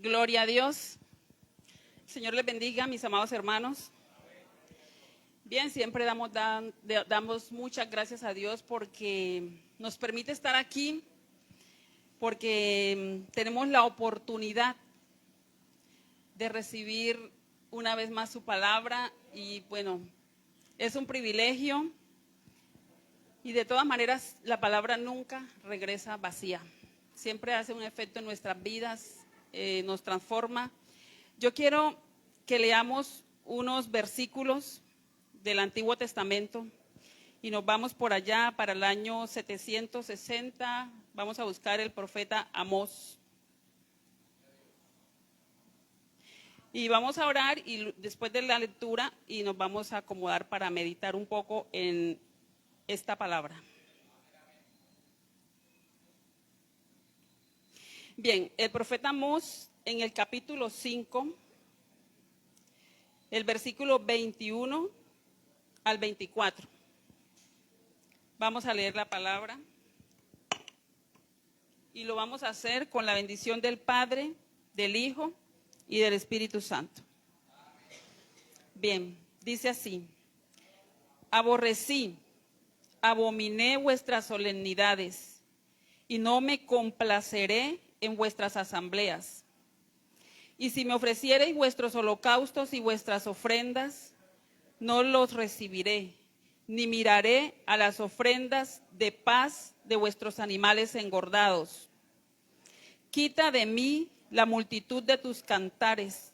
Gloria a Dios. El Señor les bendiga, mis amados hermanos. Bien, siempre damos muchas gracias a Dios porque nos permite estar aquí, porque tenemos la oportunidad de recibir una vez más su palabra y bueno, es un privilegio y de todas maneras la palabra nunca regresa vacía. Siempre hace un efecto en nuestras vidas, nos transforma. Yo quiero que leamos unos versículos del Antiguo Testamento y nos vamos por allá para el año 760, vamos a buscar el profeta Amós. Y vamos a orar y después de la lectura y nos vamos a acomodar para meditar un poco en esta palabra. Bien, el profeta Amós en el capítulo 5, el versículo 21 al 24. Vamos a leer la palabra y lo vamos a hacer con la bendición del Padre, del Hijo y del Espíritu Santo. Bien, dice así: aborrecí, abominé vuestras solemnidades y no me complaceré en vuestras asambleas. Y si me ofreciereis vuestros holocaustos y vuestras ofrendas, no los recibiré, ni miraré a las ofrendas de paz de vuestros animales engordados. Quita de mí la multitud de tus cantares,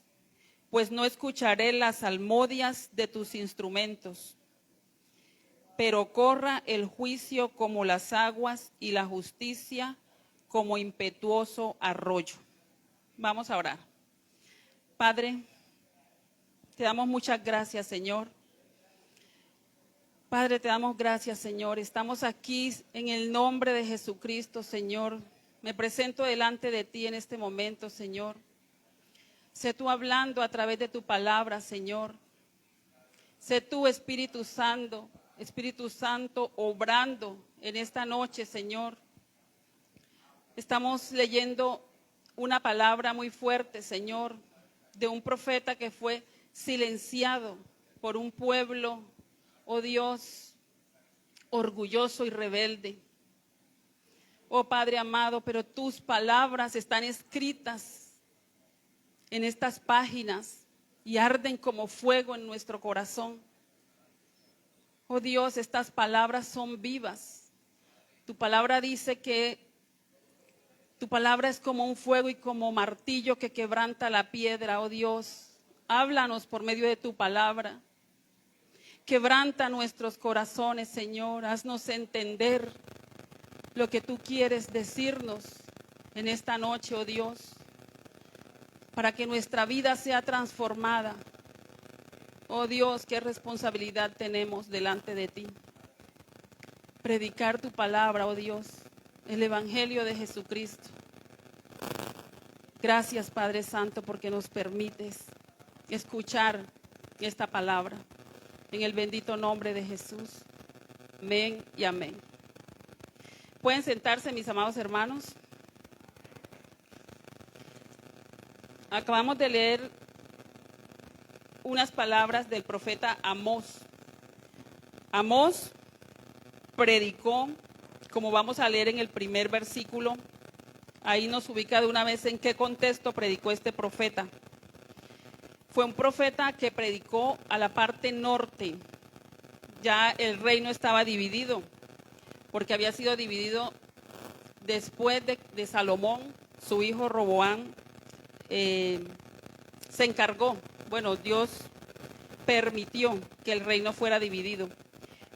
pues no escucharé las salmodias de tus instrumentos. Pero corra el juicio como las aguas y la justicia como impetuoso arroyo. Vamos a orar. Padre, te damos muchas gracias, Señor. Padre, te damos gracias, Señor. Estamos aquí en el nombre de Jesucristo, Señor. Me presento delante de ti en este momento, Señor. Sé tú hablando a través de tu palabra, Señor. Sé tú, Espíritu Santo, obrando en esta noche, Señor. Estamos leyendo una palabra muy fuerte, Señor, de un profeta que fue silenciado por un pueblo, oh Dios, orgulloso y rebelde. Oh Padre amado, pero tus palabras están escritas en estas páginas y arden como fuego en nuestro corazón. Oh Dios, estas palabras son vivas. Tu palabra dice que tu palabra es como un fuego y como martillo que quebranta la piedra, oh Dios. Háblanos por medio de tu palabra. Quebranta nuestros corazones, Señor. Haznos entender lo que tú quieres decirnos en esta noche, oh Dios, para que nuestra vida sea transformada. Oh Dios, qué responsabilidad tenemos delante de ti. Predicar tu palabra, oh Dios, el Evangelio de Jesucristo. Gracias, Padre Santo, porque nos permites escuchar esta palabra. En el bendito nombre de Jesús. Amén y amén. ¿Pueden sentarse, mis amados hermanos? Acabamos de leer unas palabras del profeta Amós. Amós predicó, como vamos a leer en el primer versículo, ahí nos ubica de una vez en qué contexto predicó este profeta. Fue un profeta que predicó a la parte norte. Ya el reino estaba dividido, porque había sido dividido después de Salomón. Su hijo Roboam se encargó, Dios permitió que el reino fuera dividido.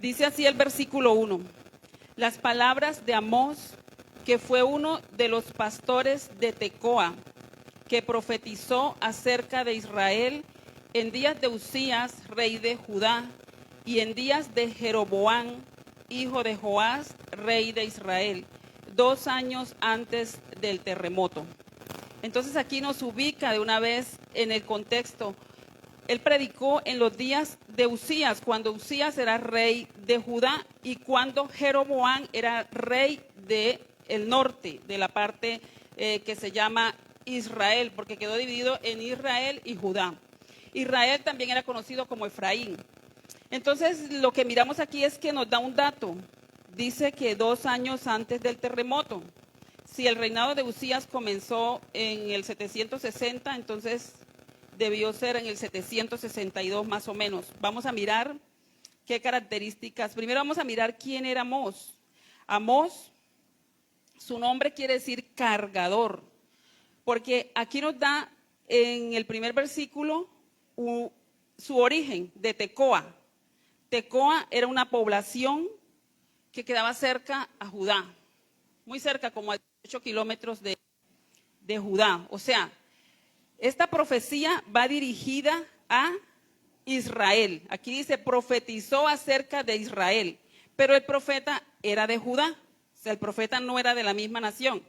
Dice así el versículo 1: las palabras de Amós, que fue uno de los pastores de Tecoa, que profetizó acerca de Israel en días de Usías, rey de Judá, y en días de Jeroboam, hijo de Joás, rey de Israel, 2 años antes del terremoto. Entonces aquí nos ubica de una vez en el contexto. Él predicó en los días de Usías, cuando Usías era rey de Judá y cuando Jeroboam era rey del norte, de la parte que se llama Israel, porque quedó dividido en Israel y Judá. Israel también era conocido como Efraín. Entonces, lo que miramos aquí es que nos da un dato. Dice que 2 años antes del terremoto. Si el reinado de Uzías comenzó en el 760, entonces debió ser en el 762 más o menos. Vamos a mirar qué características. Primero vamos a mirar quién era Amós. Amós, su nombre quiere decir cargador, porque aquí nos da en el primer versículo su origen de Tecoa. Tecoa era una población que quedaba cerca a Judá, muy cerca, como a 8 kilómetros de Judá. O sea, esta profecía va dirigida a Israel. Aquí dice, profetizó acerca de Israel, pero el profeta era de Judá. O sea, el profeta no era de la misma nación.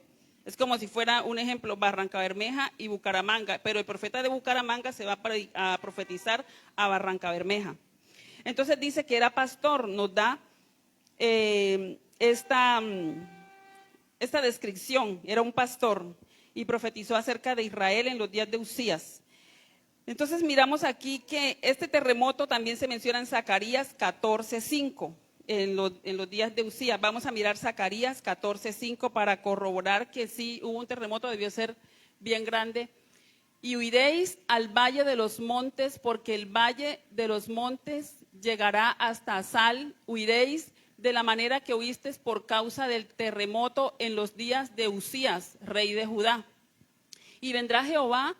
Es como si fuera un ejemplo, Barrancabermeja y Bucaramanga, pero el profeta de Bucaramanga se va a profetizar a Barrancabermeja. Entonces dice que era pastor, nos da esta descripción, era un pastor y profetizó acerca de Israel en los días de Uzías. Entonces miramos aquí que este terremoto también se menciona en Zacarías 14:5, en los días de Uzías. Vamos a mirar Zacarías 14:5 para corroborar que sí hubo un terremoto, debió ser bien grande. Y huiréis al valle de los montes, porque el valle de los montes llegará hasta Asal. Huiréis de la manera que huisteis por causa del terremoto en los días de Uzías, rey de Judá. Y vendrá Jehová,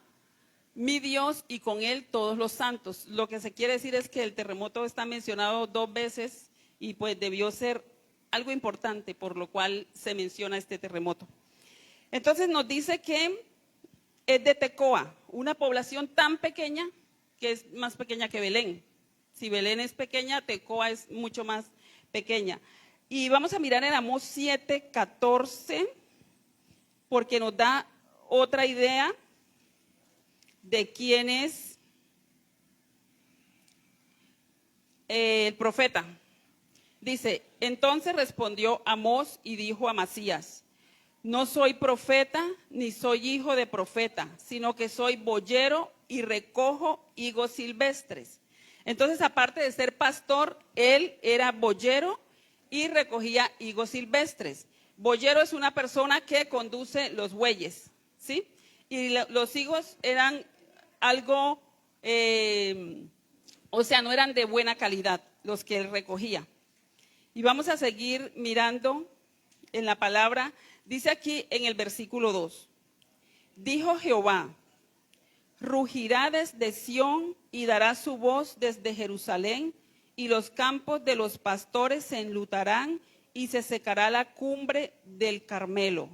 mi Dios, y con él todos los santos. Lo que se quiere decir es que el terremoto está mencionado 2 veces y pues debió ser algo importante, por lo cual se menciona este terremoto. Entonces nos dice que es de Tecoa, una población tan pequeña que es más pequeña que Belén. Si Belén es pequeña, Tecoa es mucho más pequeña. Y vamos a mirar en Amós 7:14, porque nos da otra idea de quién es el profeta. Dice, entonces respondió Amós y dijo a Amasías, no soy profeta ni soy hijo de profeta, sino que soy boyero y recojo higos silvestres. Entonces, aparte de ser pastor, él era boyero y recogía higos silvestres. Boyero es una persona que conduce los bueyes, ¿sí? Y los higos eran algo, o sea, no eran de buena calidad los que él recogía. Y vamos a seguir mirando en la palabra. Dice aquí en el versículo 2, dijo Jehová, rugirá desde Sión y dará su voz desde Jerusalén, y los campos de los pastores se enlutarán y se secará la cumbre del Carmelo.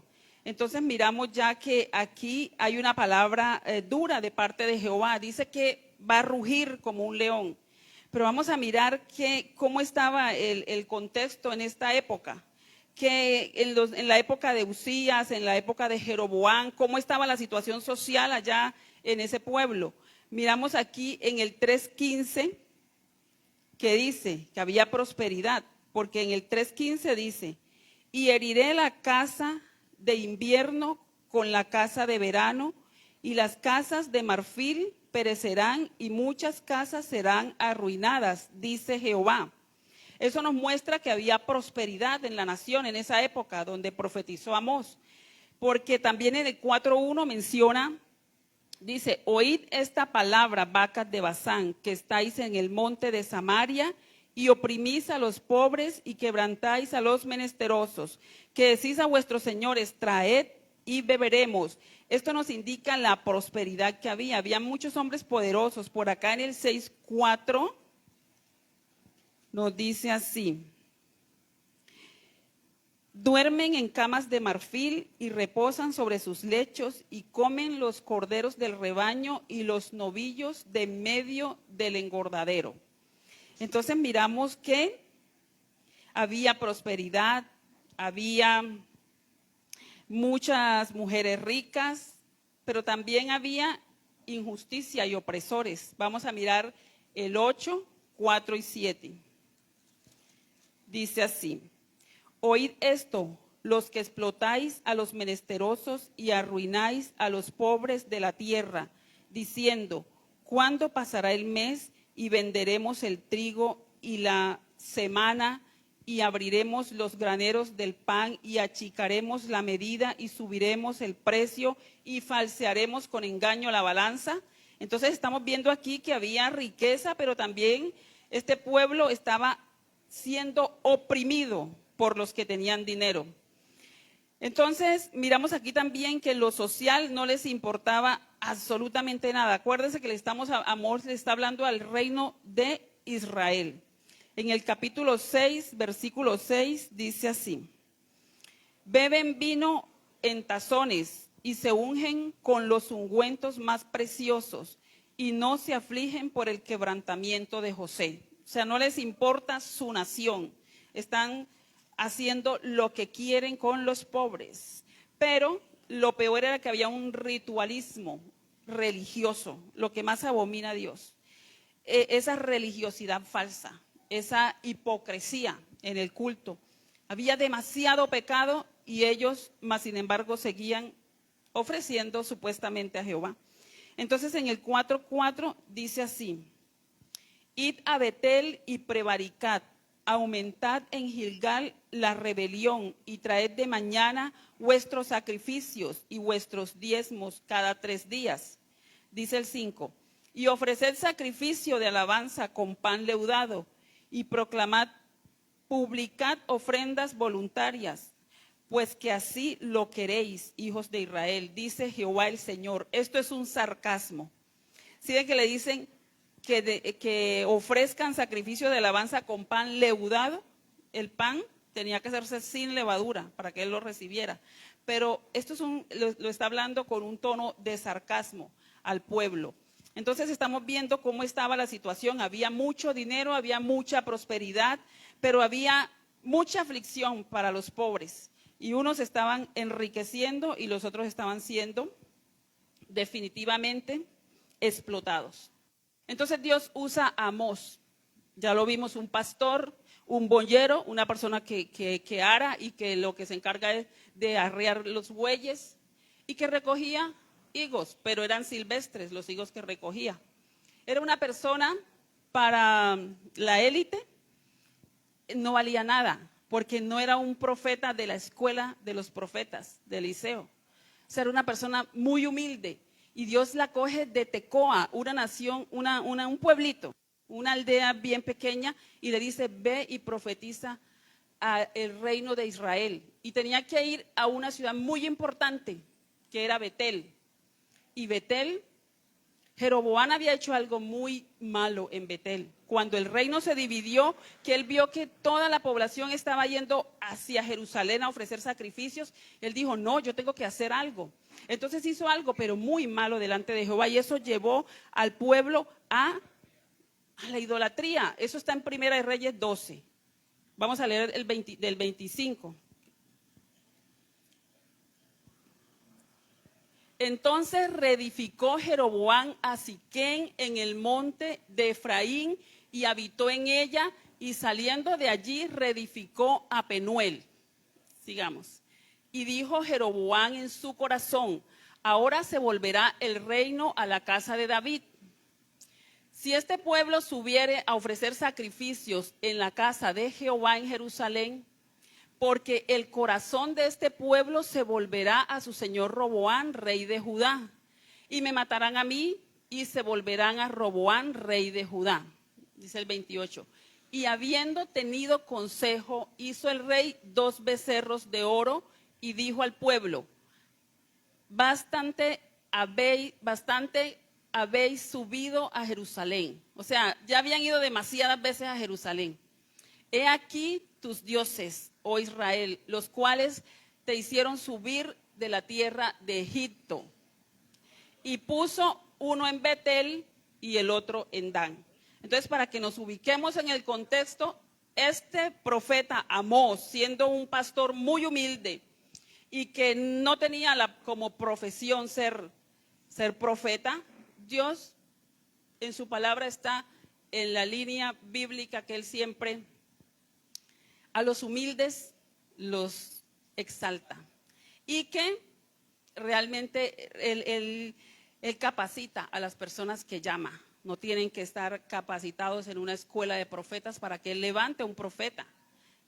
Entonces miramos ya que aquí hay una palabra dura de parte de Jehová. Dice que va a rugir como un león. Pero vamos a mirar cómo estaba el contexto en esta época. Que en la época de Uzías, en la época de Jeroboam, cómo estaba la situación social allá en ese pueblo. Miramos aquí en el 3:15 que dice que había prosperidad, porque en el 3:15 dice, y heriré la casa de invierno con la casa de verano, y las casas de marfil perecerán, y muchas casas serán arruinadas, dice Jehová. Eso nos muestra que había prosperidad en la nación en esa época donde profetizó Amós, porque también en el 4:1 menciona, dice, oíd esta palabra, vacas de Basán, que estáis en el monte de Samaria y oprimís a los pobres y quebrantáis a los menesterosos, que decís a vuestros señores, traed y beberemos. Esto nos indica la prosperidad que había. Había muchos hombres poderosos. Por acá en el 6:4 nos dice así, duermen en camas de marfil y reposan sobre sus lechos y comen los corderos del rebaño y los novillos de medio del engordadero. Entonces miramos que había prosperidad, había muchas mujeres ricas, pero también había injusticia y opresores. Vamos a mirar el 8, 4 y 7. Dice así, oíd esto, los que explotáis a los menesterosos y arruináis a los pobres de la tierra, diciendo, ¿cuándo pasará el mes y venderemos el trigo y la semana y abriremos los graneros del pan y achicaremos la medida y subiremos el precio y falsearemos con engaño la balanza? Entonces estamos viendo aquí que había riqueza, pero también este pueblo estaba siendo oprimido por los que tenían dinero. Entonces, miramos aquí también que lo social no les importaba absolutamente nada. Acuérdense que Amós le está hablando al reino de Israel. En el capítulo 6, versículo 6, dice así: beben vino en tazones y se ungen con los ungüentos más preciosos y no se afligen por el quebrantamiento de José. O sea, no les importa su nación. Están haciendo lo que quieren con los pobres. Pero lo peor era que había un ritualismo religioso, lo que más abomina a Dios. Esa religiosidad falsa, esa hipocresía en el culto. Había demasiado pecado y ellos, más sin embargo, seguían ofreciendo supuestamente a Jehová. Entonces en el 4:4 dice así: id a Betel y prevaricad, aumentad en Gilgal la rebelión y traed de mañana vuestros sacrificios y vuestros diezmos cada 3 días. Dice el 5, y ofreced sacrificio de alabanza con pan leudado y proclamad, publicad ofrendas voluntarias, pues que así lo queréis, hijos de Israel, dice Jehová el Señor. Esto es un sarcasmo. ¿Sí ven que le dicen que ofrezcan sacrificio de alabanza con pan leudado? El pan tenía que hacerse sin levadura para que él lo recibiera. Pero esto lo está hablando con un tono de sarcasmo al pueblo. Entonces estamos viendo cómo estaba la situación. Había mucho dinero, había mucha prosperidad, pero había mucha aflicción para los pobres. Y unos estaban enriqueciendo y los otros estaban siendo definitivamente explotados. Entonces Dios usa a Amós. Ya lo vimos, un pastor, un boyero, una persona que ara y que lo que se encarga es de arrear los bueyes y que recogía higos, pero eran silvestres los higos que recogía. Era una persona para la élite, no valía nada, porque no era un profeta de la escuela de los profetas, de Eliseo. O sea, era una persona muy humilde. Y Dios la coge de Tecoa, una nación, un pueblito, una aldea bien pequeña, y le dice, ve y profetiza al reino de Israel. Y tenía que ir a una ciudad muy importante, que era Betel. Y Betel, Jeroboam había hecho algo muy malo en Betel. Cuando el reino se dividió, que él vio que toda la población estaba yendo hacia Jerusalén a ofrecer sacrificios, él dijo, no, yo tengo que hacer algo. Entonces hizo algo, pero muy malo delante de Jehová, y eso llevó al pueblo a la idolatría. Eso está en Primera de Reyes 12. Vamos a leer del 25. Entonces reedificó Jeroboam a Siquem en el monte de Efraín y habitó en ella, y saliendo de allí reedificó a Penuel. Sigamos. Y dijo Jeroboam en su corazón, ahora se volverá el reino a la casa de David. Si este pueblo subiere a ofrecer sacrificios en la casa de Jehová en Jerusalén, porque el corazón de este pueblo se volverá a su señor Roboam, rey de Judá, y me matarán a mí y se volverán a Roboam, rey de Judá. Dice el 28. Y habiendo tenido consejo, hizo el rey 2 becerros de oro y dijo al pueblo, bastante habéis subido a Jerusalén. O sea, ya habían ido demasiadas veces a Jerusalén. He aquí tus dioses, oh Israel, los cuales te hicieron subir de la tierra de Egipto. Y puso uno en Betel y el otro en Dan. Entonces, para que nos ubiquemos en el contexto, este profeta Amós, siendo un pastor muy humilde y que no tenía como profesión ser profeta, Dios en su palabra está en la línea bíblica que él siempre, a los humildes los exalta y que realmente él capacita a las personas que llama. No tienen que estar capacitados en una escuela de profetas para que él levante un profeta.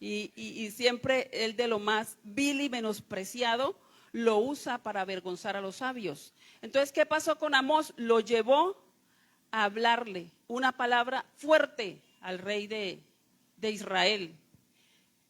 Y siempre él, de lo más vil y menospreciado, lo usa para avergonzar a los sabios. Entonces, ¿qué pasó con Amós? Lo llevó a hablarle una palabra fuerte al rey de Israel,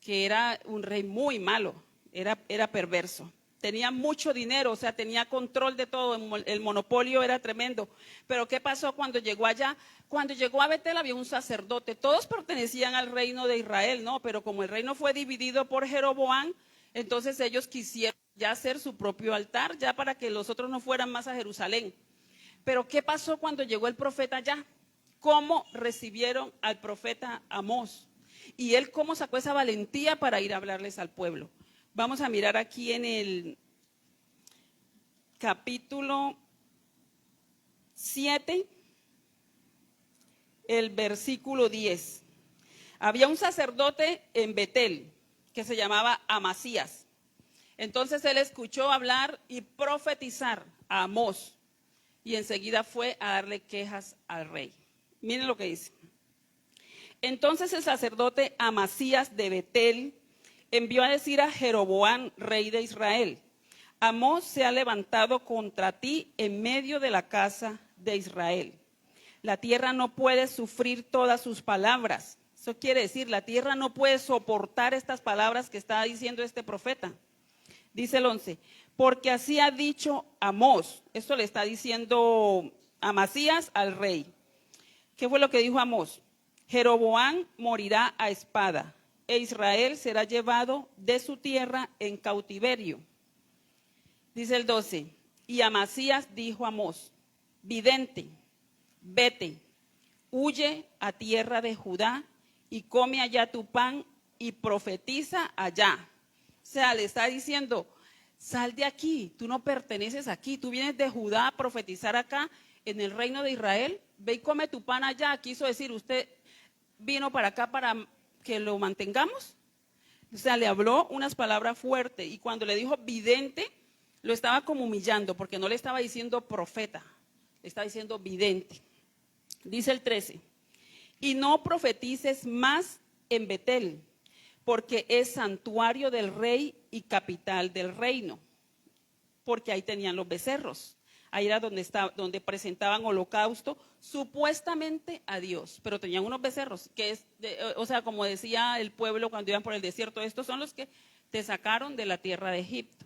que era un rey muy malo, era perverso. Tenía mucho dinero, o sea, tenía control de todo, el monopolio era tremendo. Pero ¿qué pasó cuando llegó allá? Cuando llegó a Betel había un sacerdote, todos pertenecían al reino de Israel, ¿no? Pero como el reino fue dividido por Jeroboam, entonces ellos quisieron ya hacer su propio altar, ya para que los otros no fueran más a Jerusalén. Pero ¿qué pasó cuando llegó el profeta allá? ¿Cómo recibieron al profeta Amós? Y él cómo sacó esa valentía para ir a hablarles al pueblo. Vamos a mirar aquí en el capítulo 7, el versículo 10. Había un sacerdote en Betel que se llamaba Amasías. Entonces él escuchó hablar y profetizar a Amós y enseguida fue a darle quejas al rey. Miren lo que dice. Entonces el sacerdote Amasías de Betel envió a decir a Jeroboam, rey de Israel: Amós se ha levantado contra ti en medio de la casa de Israel. La tierra no puede sufrir todas sus palabras. Eso quiere decir, la tierra no puede soportar estas palabras que está diciendo este profeta. Dice el 11, porque así ha dicho Amós. Esto le está diciendo Amasías al rey. ¿Qué fue lo que dijo Amós? Jeroboam morirá a espada e Israel será llevado de su tierra en cautiverio. Dice el 12, y Amasías dijo a Amós: vidente, vete, huye a tierra de Judá y come allá tu pan y profetiza allá. O sea, le está diciendo, sal de aquí, tú no perteneces aquí, tú vienes de Judá a profetizar acá en el reino de Israel, ve y come tu pan allá. Quiso decir, usted vino para acá para que lo mantengamos. O sea, le habló unas palabras fuertes y cuando le dijo vidente, lo estaba como humillando porque no le estaba diciendo profeta, le estaba diciendo vidente. Dice el 13, y no profetices más en Betel, porque es santuario del rey y capital del reino, porque ahí tenían los becerros. Ahí era donde presentaban holocausto supuestamente a Dios, pero tenían unos becerros, que es, o sea, como decía el pueblo cuando iban por el desierto, estos son los que te sacaron de la tierra de Egipto.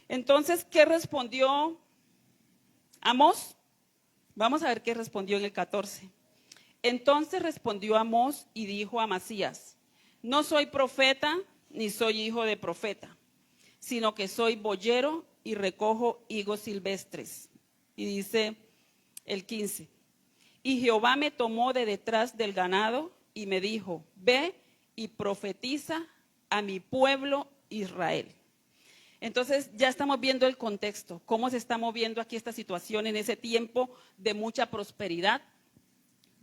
Entonces, ¿qué respondió Amós? Vamos a ver qué respondió en el 14. Entonces respondió Amós y dijo a Amasías: no soy profeta ni soy hijo de profeta, sino que soy boyero y recojo higos silvestres. Y dice el 15, y Jehová me tomó de detrás del ganado y me dijo: ve y profetiza a mi pueblo Israel. Entonces ya estamos viendo el contexto, cómo se está moviendo aquí esta situación en ese tiempo de mucha prosperidad,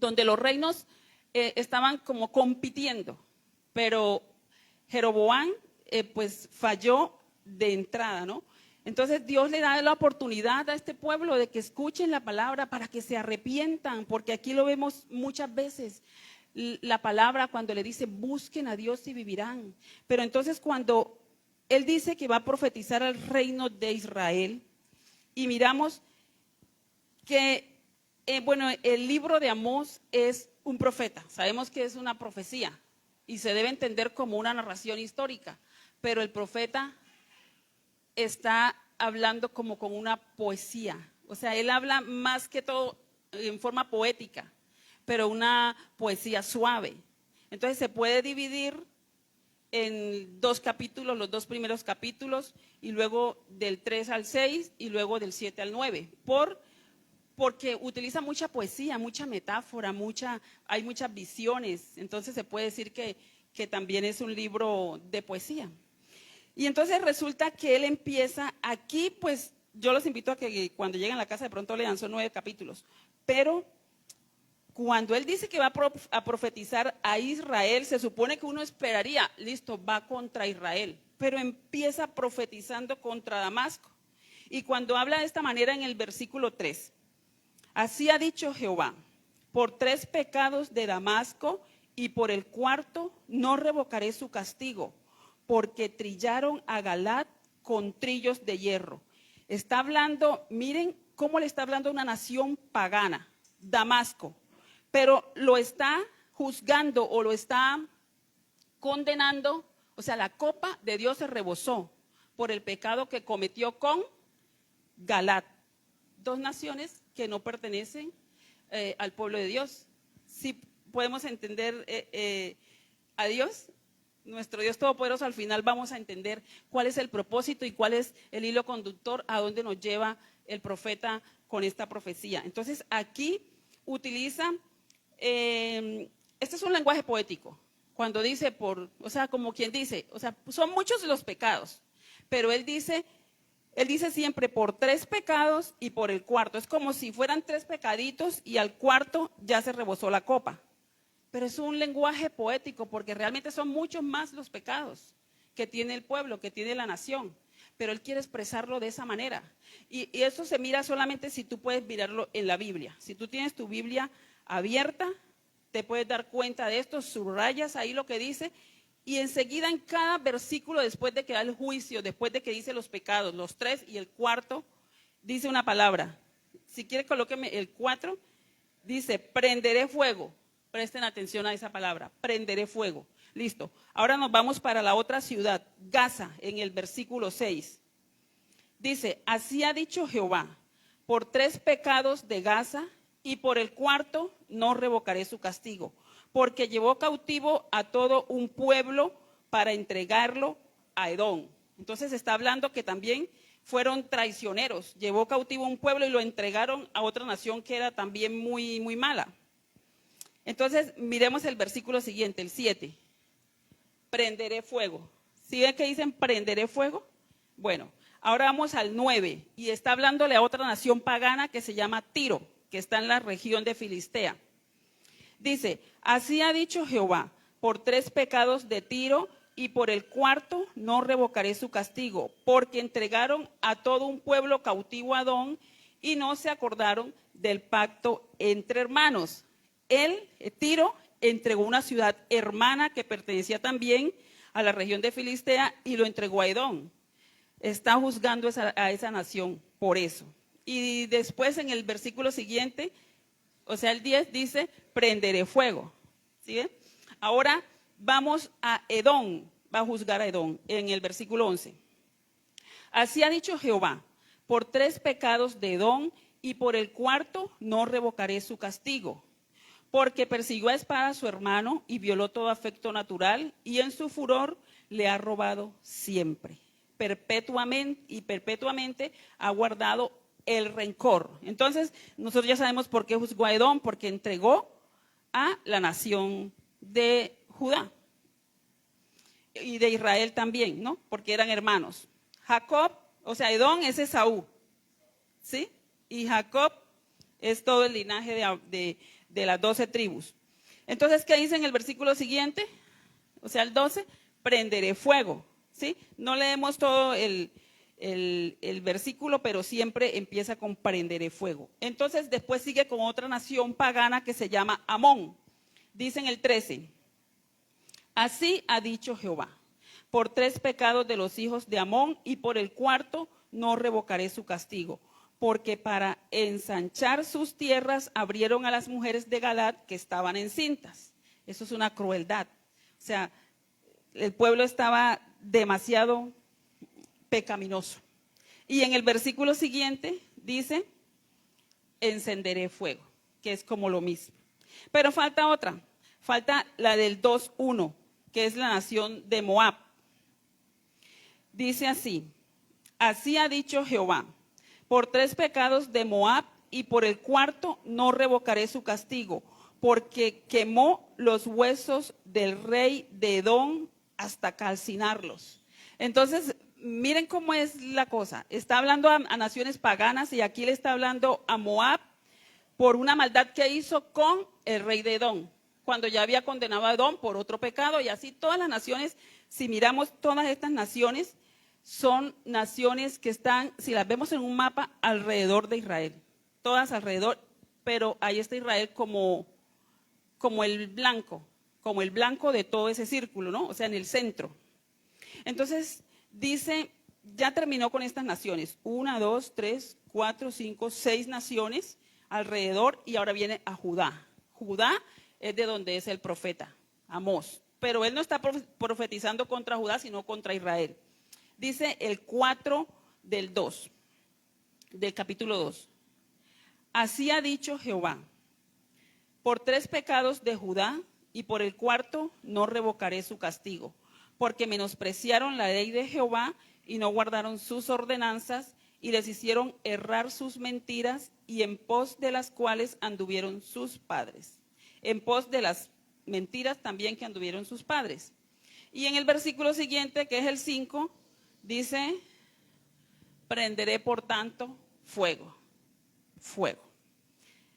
donde los reinos estaban como compitiendo, pero Jeroboam pues falló de entrada, ¿no? Entonces Dios le da la oportunidad a este pueblo de que escuchen la palabra para que se arrepientan, porque aquí lo vemos muchas veces, la palabra cuando le dice busquen a Dios y vivirán. Pero entonces cuando Él dice que va a profetizar al reino de Israel y miramos que, bueno, el libro de Amós es un profeta, sabemos que es una profecía y se debe entender como una narración histórica, pero el profeta está hablando como con una poesía, o sea, él habla más que todo en forma poética, pero una poesía suave. Entonces se puede dividir en dos capítulos, los dos primeros capítulos, y luego del 3 al 6 y luego del 7 al 9, porque utiliza mucha poesía, mucha metáfora, hay muchas visiones, entonces se puede decir que también es un libro de poesía. Y entonces resulta que él empieza aquí, pues yo los invito a que cuando lleguen a la casa de pronto lean, son 9 capítulos, pero cuando él dice que va a profetizar a Israel, se supone que uno esperaría, listo, va contra Israel, pero empieza profetizando contra Damasco. Y cuando habla de esta manera en el versículo 3, así ha dicho Jehová, por 3 pecados de Damasco y por el 4 no revocaré su castigo, porque trillaron a Galat con trillos de hierro. Está hablando, miren cómo le está hablando a una nación pagana, Damasco, pero lo está juzgando o lo está condenando, o sea, la copa de Dios se rebosó por el pecado que cometió con Galat, 2 naciones que no pertenecen al pueblo de Dios. Si podemos entender a Dios, nuestro Dios Todopoderoso, al final vamos a entender cuál es el propósito y cuál es el hilo conductor a dónde nos lleva el profeta con esta profecía. Entonces, aquí utiliza, este es un lenguaje poético, cuando dice o sea, como quien dice, o sea, son muchos los pecados, pero él dice siempre por 3 pecados y por el 4. Es como si fueran 3 pecaditos y al 4 ya se rebosó la copa. Pero es un lenguaje poético porque realmente son muchos más los pecados que tiene el pueblo, que tiene la nación. Pero él quiere expresarlo de esa manera. Y eso se mira solamente si tú puedes mirarlo en la Biblia. Si tú tienes tu Biblia abierta, te puedes dar cuenta de esto, subrayas ahí lo que dice. Y enseguida en cada versículo, después de que da el juicio, después de que dice los pecados, los 3 y el 4, dice una palabra. Si quiere, colóqueme el 4, dice, prenderé fuego. Presten atención a esa palabra, prenderé fuego. Listo. Ahora nos vamos para la otra ciudad, Gaza, en el versículo 6. Dice, así ha dicho Jehová, por 3 pecados de Gaza y por el 4 no revocaré su castigo, porque llevó cautivo a todo un pueblo para entregarlo a Edom. Entonces está hablando que también fueron traicioneros, llevó cautivo a un pueblo y lo entregaron a otra nación que era también muy, muy mala. Entonces, miremos el versículo siguiente, el 7. Prenderé fuego. ¿Sí ven que dicen prenderé fuego? Bueno, ahora vamos al 9 y está hablándole a otra nación pagana que se llama Tiro, que está en la región de Filistea. Dice, así ha dicho Jehová, por 3 pecados de Tiro y por el 4 no revocaré su castigo, porque entregaron a todo un pueblo cautivo a Edom y no se acordaron del pacto entre hermanos. Él, Tiro, entregó una ciudad hermana que pertenecía también a la región de Filistea y lo entregó a Edom. Está juzgando a esa nación por eso. Y después en el versículo siguiente, o sea el 10, dice, prenderé fuego. ¿Sí ven? Ahora vamos a Edom, va a juzgar a Edom en el versículo 11. Así ha dicho Jehová, por 3 pecados de Edom y por el 4 no revocaré su castigo. Porque persiguió a espada a su hermano y violó todo afecto natural y en su furor le ha robado siempre. Perpetuamente ha guardado el rencor. Entonces, nosotros ya sabemos por qué juzgó a Edom, porque entregó a la nación de Judá y de Israel también, ¿no? Porque eran hermanos. Jacob, o sea, Edom es Esaú, ¿sí? Y Jacob es todo el linaje de las 12 tribus. Entonces, ¿qué dice en el versículo siguiente? O sea, el 12, prenderé fuego, ¿sí? No leemos todo el versículo, pero siempre empieza con prenderé fuego. Entonces, después sigue con otra nación pagana que se llama Amón. Dice en el 13, así ha dicho Jehová, por 3 pecados de los hijos de Amón y por el 4 no revocaré su castigo. Porque para ensanchar sus tierras abrieron a las mujeres de Galat que estaban encintas. Eso es una crueldad. O sea, el pueblo estaba demasiado pecaminoso. Y en el versículo siguiente dice, encenderé fuego, que es como lo mismo. Pero falta otra, falta la del 2:1, que es la nación de Moab. Dice así, así ha dicho Jehová. Por 3 pecados de Moab y por el 4 no revocaré su castigo, porque quemó los huesos del rey de Edom hasta calcinarlos. Entonces, miren cómo es la cosa. Está hablando a naciones paganas y aquí le está hablando a Moab por una maldad que hizo con el rey de Edom, cuando ya había condenado a Edom por otro pecado y así todas las naciones si miramos todas estas naciones, son naciones que están, si las vemos en un mapa, alrededor de Israel. Todas alrededor, pero ahí está Israel como el blanco de todo ese círculo, ¿no? O sea, en el centro. Entonces, dice, ya terminó con estas naciones. 1, 2, 3, 4, 5, 6 naciones alrededor y ahora viene a Judá. Judá es de donde es el profeta, Amós. Pero él no está profetizando contra Judá, sino contra Israel. Dice el 4 del 2, del capítulo 2. Así ha dicho Jehová, por 3 pecados de Judá y por el 4 no revocaré su castigo, porque menospreciaron la ley de Jehová y no guardaron sus ordenanzas y les hicieron errar sus mentiras y en pos de las cuales anduvieron sus padres. En pos de las mentiras también que anduvieron sus padres. Y en el versículo siguiente, que es el 5, dice, prenderé por tanto fuego.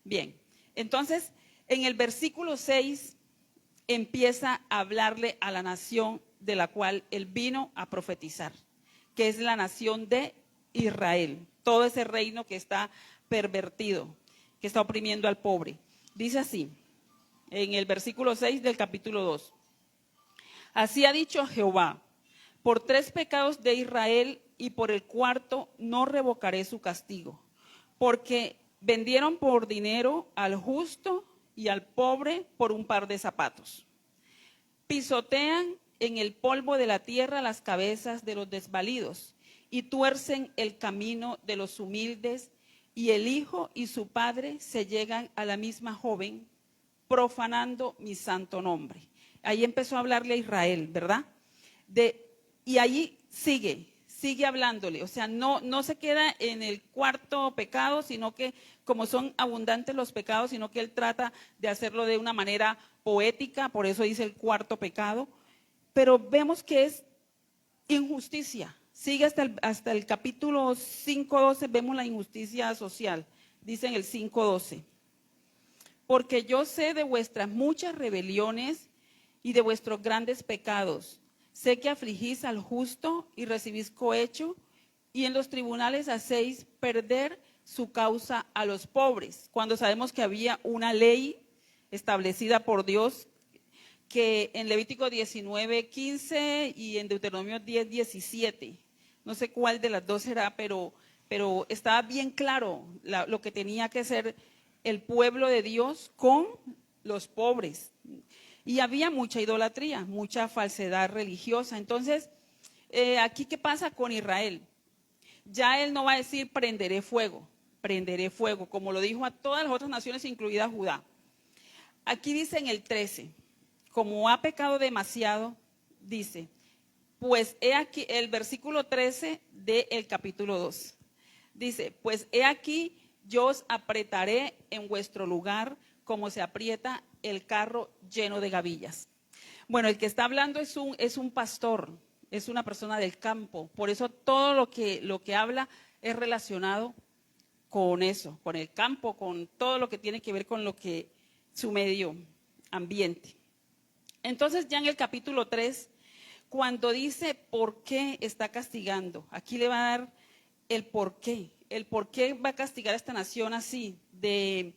Bien, entonces en el versículo 6 empieza a hablarle a la nación de la cual él vino a profetizar, que es la nación de Israel, todo ese reino que está pervertido, que está oprimiendo al pobre. Dice así, en el versículo 6 del capítulo 2. Así ha dicho Jehová, por 3 pecados de Israel y por el 4 no revocaré su castigo, porque vendieron por dinero al justo y al pobre por un par de zapatos. Pisotean en el polvo de la tierra las cabezas de los desvalidos y tuercen el camino de los humildes, y el hijo y su padre se llegan a la misma joven, profanando mi santo nombre. Ahí empezó a hablarle a Israel, ¿verdad? Y allí sigue hablándole, o sea, no se queda en el 4 pecado, sino que como son abundantes los pecados, sino que él trata de hacerlo de una manera poética, por eso dice el 4 pecado, pero vemos que es injusticia. Sigue hasta el capítulo 5:12, vemos la injusticia social, dice en el 5:12. Porque yo sé de vuestras muchas rebeliones y de vuestros grandes pecados. Sé que afligís al justo y recibís cohecho, y en los tribunales hacéis perder su causa a los pobres, cuando sabemos que había una ley establecida por Dios que en Levítico 19:15 y en Deuteronomio 10:17, no sé cuál de las dos será, pero estaba bien claro lo que tenía que ser el pueblo de Dios con los pobres. Y había mucha idolatría, mucha falsedad religiosa. Entonces, aquí, ¿qué pasa con Israel? Ya él no va a decir prenderé fuego, como lo dijo a todas las otras naciones, incluida Judá. Aquí dice en el 13, como ha pecado demasiado, dice, pues he aquí, el versículo 13 del capítulo 2, dice, pues he aquí yo os apretaré en vuestro lugar como se aprieta el carro lleno de gavillas. Bueno, el que está hablando es un pastor, es una persona del campo, por eso todo lo que habla es relacionado con eso, con el campo, con todo lo que tiene que ver con lo que su medio ambiente. Entonces ya en el capítulo 3, cuando dice por qué está castigando, aquí le va a dar el por qué va a castigar a esta nación así, de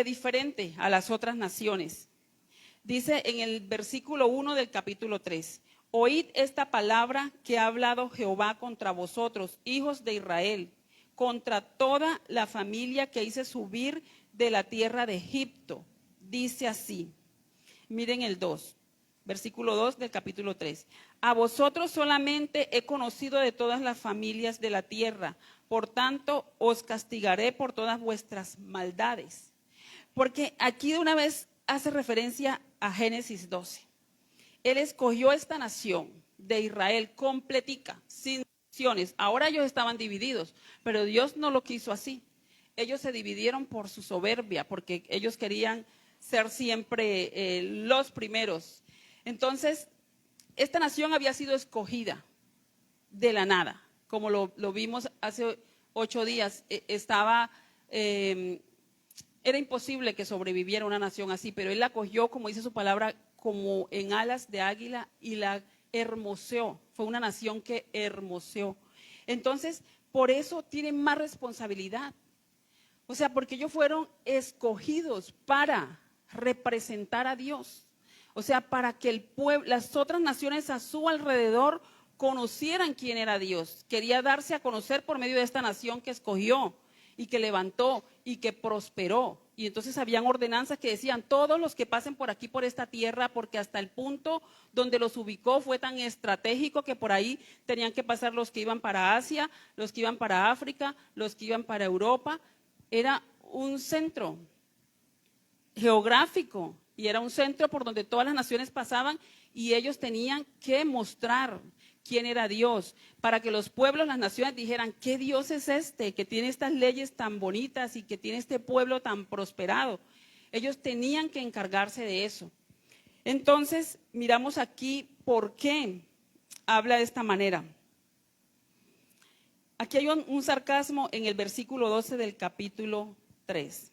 diferente a las otras naciones. Dice en el versículo 1 del capítulo 3, oíd esta palabra que ha hablado Jehová contra vosotros, hijos de Israel, contra toda la familia que hice subir de la tierra de Egipto. Dice así, miren el 2, versículo 2 del capítulo 3. A vosotros solamente he conocido de todas las familias de la tierra, por tanto os castigaré por todas vuestras maldades. Porque aquí de una vez hace referencia a Génesis 12. Él escogió esta nación de Israel completica, sin divisiones. Ahora ellos estaban divididos, pero Dios no lo quiso así. Ellos se dividieron por su soberbia, porque ellos querían ser siempre los primeros. Entonces, esta nación había sido escogida de la nada, como lo vimos hace 8 días. Era imposible que sobreviviera una nación así, pero él la cogió, como dice su palabra, como en alas de águila y la hermoseó, fue una nación que hermoseó. Entonces, por eso tienen más responsabilidad. O sea, porque ellos fueron escogidos para representar a Dios. O sea, para que el pueblo, las otras naciones a su alrededor conocieran quién era Dios. Quería darse a conocer por medio de esta nación que escogió y que levantó y que prosperó. Y entonces habían ordenanzas que decían, todos los que pasen por aquí, por esta tierra, porque hasta el punto donde los ubicó fue tan estratégico que por ahí tenían que pasar los que iban para Asia, los que iban para África, los que iban para Europa. Era un centro geográfico y era un centro por donde todas las naciones pasaban y ellos tenían que mostrar quién era Dios, para que los pueblos, las naciones dijeran, ¿qué Dios es este que tiene estas leyes tan bonitas y que tiene este pueblo tan prosperado? Ellos tenían que encargarse de eso. Entonces, miramos aquí por qué habla de esta manera. Aquí hay un sarcasmo en el versículo 12 del capítulo 3.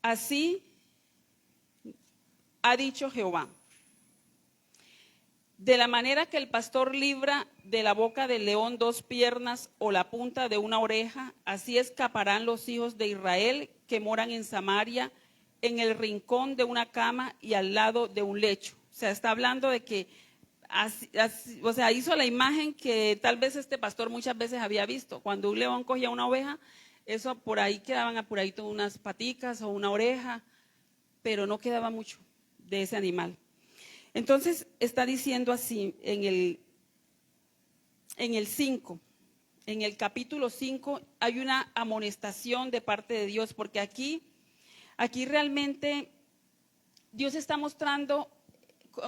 Así ha dicho Jehová. De la manera que el pastor libra de la boca del león 2 piernas o la punta de una oreja, así escaparán los hijos de Israel que moran en Samaria, en el rincón de una cama y al lado de un lecho. O sea, está hablando de que o sea, hizo la imagen que tal vez este pastor muchas veces había visto. Cuando un león cogía una oveja, eso por ahí quedaban apuraditos unas paticas o una oreja, pero no quedaba mucho de ese animal. Entonces está diciendo así en el 5, en el capítulo 5 hay una amonestación de parte de Dios, porque aquí realmente Dios está mostrando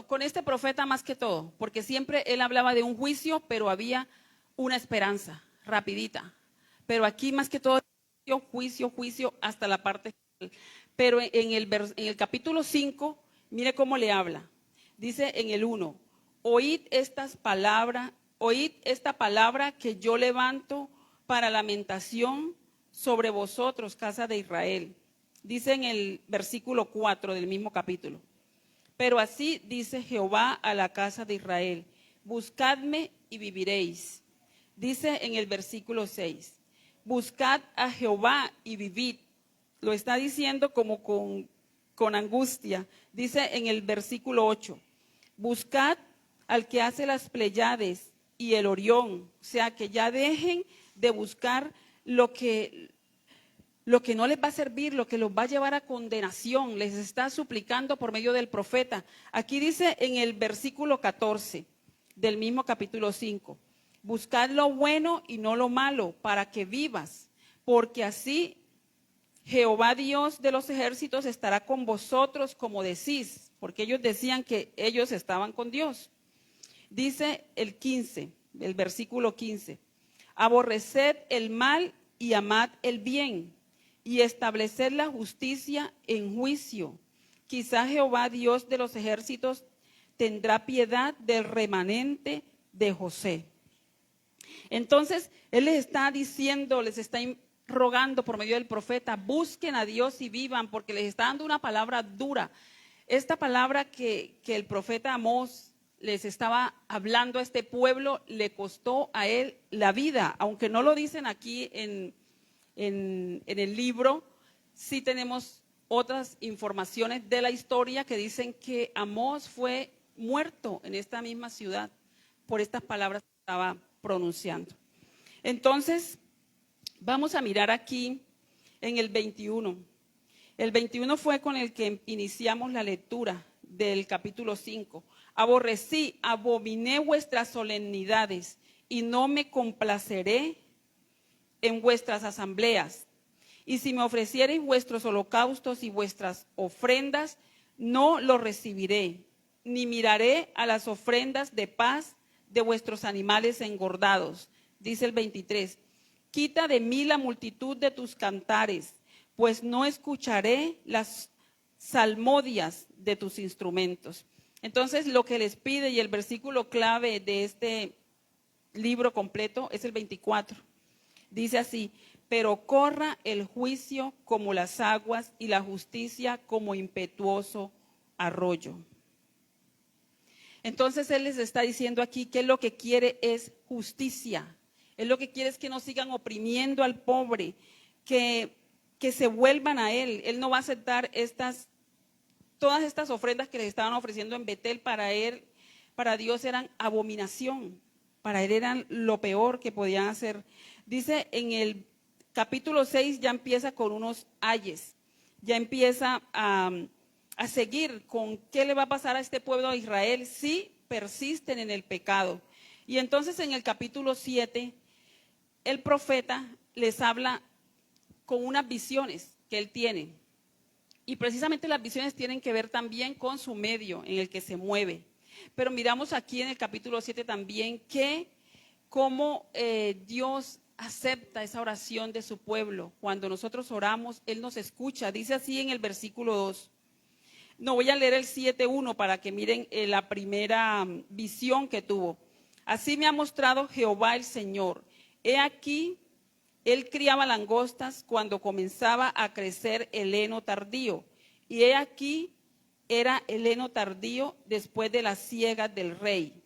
con este profeta más que todo, porque siempre él hablaba de un juicio, pero había una esperanza rapidita. Pero aquí más que todo juicio hasta la parte final. Pero en el capítulo 5, mire cómo le habla. Dice en el 1, oíd esta palabra que yo levanto para lamentación sobre vosotros, casa de Israel. Dice en el versículo 4 del mismo capítulo. Pero así dice Jehová a la casa de Israel, buscadme y viviréis. Dice en el versículo 6, buscad a Jehová y vivid. Lo está diciendo como con angustia. Dice en el versículo 8, buscad al que hace las Pléyades y el Orión. O sea, que ya dejen de buscar lo que no les va a servir, lo que los va a llevar a condenación. Les está suplicando por medio del profeta. Aquí dice en el versículo 14 del mismo capítulo 5, buscad lo bueno y no lo malo para que vivas, porque así Jehová Dios de los ejércitos estará con vosotros como decís, porque ellos decían que ellos estaban con Dios. Dice el 15, el versículo 15, aborreced el mal y amad el bien, y estableced la justicia en juicio. Quizá Jehová Dios de los ejércitos tendrá piedad del remanente de José. Entonces, él les está diciendo, les está rogando por medio del profeta, busquen a Dios y vivan, porque les está dando una palabra dura. Esta palabra que el profeta Amós les estaba hablando a este pueblo, le costó a él la vida, aunque no lo dicen aquí en el libro, sí tenemos otras informaciones de la historia que dicen que Amós fue muerto en esta misma ciudad por estas palabras que estaba pronunciando. Entonces, vamos a mirar aquí en el 21. El 21 fue con el que iniciamos la lectura del capítulo 5. Aborrecí, abominé vuestras solemnidades y no me complaceré en vuestras asambleas. Y si me ofreciereis vuestros holocaustos y vuestras ofrendas, no los recibiré, ni miraré a las ofrendas de paz de vuestros animales engordados. Dice el 23, quita de mí la multitud de tus cantares, pues no escucharé las salmodias de tus instrumentos. Entonces, lo que les pide, y el versículo clave de este libro completo es el 24. Dice así, pero corra el juicio como las aguas y la justicia como impetuoso arroyo. Entonces Él les está diciendo aquí que Él lo que quiere es justicia. Él lo que quiere es que no sigan oprimiendo al pobre, que se vuelvan a Él. Él no va a aceptar todas estas ofrendas que les estaban ofreciendo en Betel. Para Dios eran abominación, para Él eran lo peor que podían hacer. Dice en el capítulo 6 ya empieza con unos ayes, ya empieza a seguir con qué le va a pasar a este pueblo de Israel si persisten en el pecado. Y entonces en el capítulo 7, el profeta les habla con unas visiones que él tiene. Y precisamente las visiones tienen que ver también con su medio en el que se mueve. Pero miramos aquí en el capítulo 7 también cómo Dios acepta esa oración de su pueblo. Cuando nosotros oramos, Él nos escucha. Dice así en el versículo 2. No, voy a leer el 7:1 para que miren la primera visión que tuvo. Así me ha mostrado Jehová el Señor. He aquí, Él criaba langostas cuando comenzaba a crecer el heno tardío. Y he aquí, era el heno tardío después de las siegas del rey.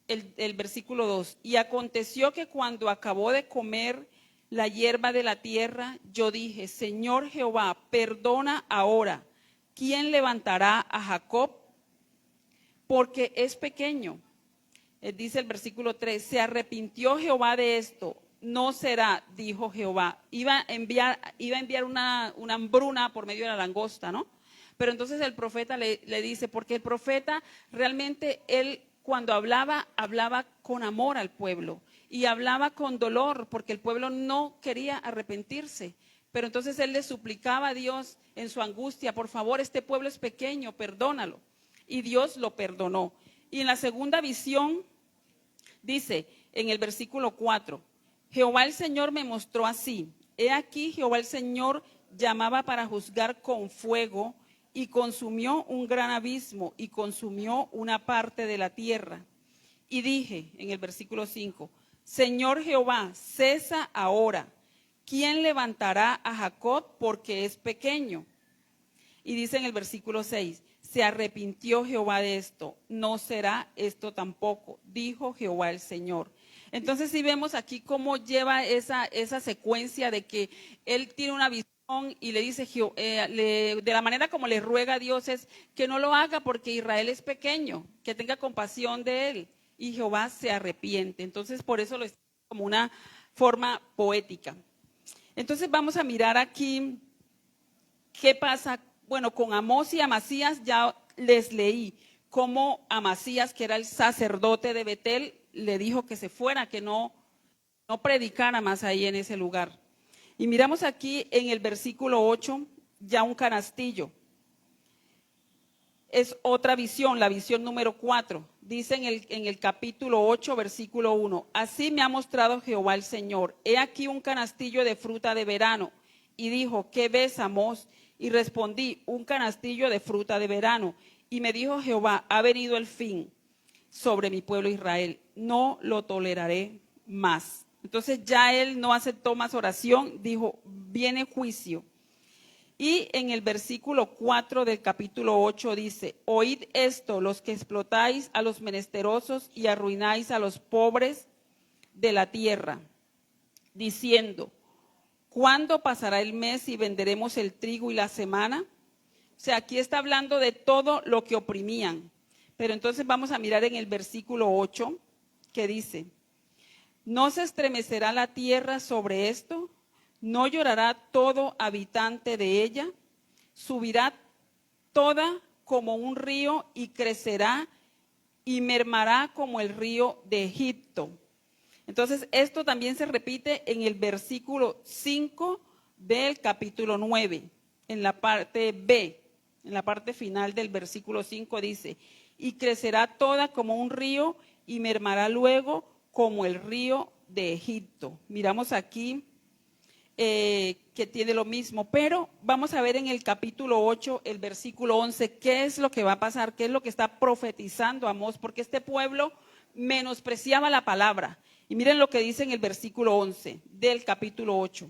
El versículo 2. Y aconteció que cuando acabó de comer la hierba de la tierra, yo dije, Señor Jehová, perdona ahora. ¿Quién levantará a Jacob? Porque es pequeño. Dice el versículo 3, se arrepintió Jehová de esto, no será, dijo Jehová. Iba a enviar una hambruna por medio de la langosta, ¿no? Pero entonces el profeta le dice, porque el profeta realmente, él cuando hablaba con amor al pueblo y hablaba con dolor, porque el pueblo no quería arrepentirse. Pero entonces él le suplicaba a Dios en su angustia, por favor, este pueblo es pequeño, perdónalo. Y Dios lo perdonó. Y en la segunda visión dice en el versículo 4, Jehová el Señor me mostró así. He aquí Jehová el Señor llamaba para juzgar con fuego y consumió un gran abismo y consumió una parte de la tierra. Y dije en el versículo 5, Señor Jehová, cesa ahora. ¿Quién levantará a Jacob porque es pequeño? Y dice en el versículo 6, se arrepintió Jehová de esto, no será esto tampoco, dijo Jehová el Señor. Entonces sí vemos aquí cómo lleva esa secuencia de que él tiene una visión y le dice, de la manera como le ruega a Dios es que no lo haga porque Israel es pequeño, que tenga compasión de él. Y Jehová se arrepiente. Entonces por eso lo está como una forma poética. Entonces vamos a mirar aquí qué pasa. Bueno, con Amós y Amasías ya les leí cómo Amasías, que era el sacerdote de Betel, le dijo que se fuera, que no predicara más ahí en ese lugar. Y miramos aquí en el versículo 8 ya un canastillo. Es otra visión, la visión número 4. Dice en el capítulo 8, versículo 1. Así me ha mostrado Jehová el Señor. He aquí un canastillo de fruta de verano. Y dijo, ¿qué ves, Amós? Y respondí, un canastillo de fruta de verano. Y me dijo Jehová, ha venido el fin sobre mi pueblo Israel. No lo toleraré más. Entonces ya él no aceptó más oración. Dijo, viene juicio. Y en el versículo 4 del capítulo 8 dice, oíd esto, los que explotáis a los menesterosos y arruináis a los pobres de la tierra, diciendo, ¿cuándo pasará el mes y venderemos el trigo y la semana? O sea, aquí está hablando de todo lo que oprimían. Pero entonces vamos a mirar en el versículo 8 que dice, ¿no se estremecerá la tierra sobre esto? ¿No llorará todo habitante de ella? Subirá toda como un río y crecerá y mermará como el río de Egipto. Entonces, esto también se repite en el versículo 5 del capítulo 9, en la parte B, en la parte final del versículo 5 dice, y crecerá toda como un río y mermará luego como el río de Egipto. Miramos aquí que tiene lo mismo, pero vamos a ver en el capítulo 8, el versículo 11, qué es lo que va a pasar, qué es lo que está profetizando Amós, porque este pueblo menospreciaba la palabra. Y miren lo que dice en el versículo 11 del capítulo 8.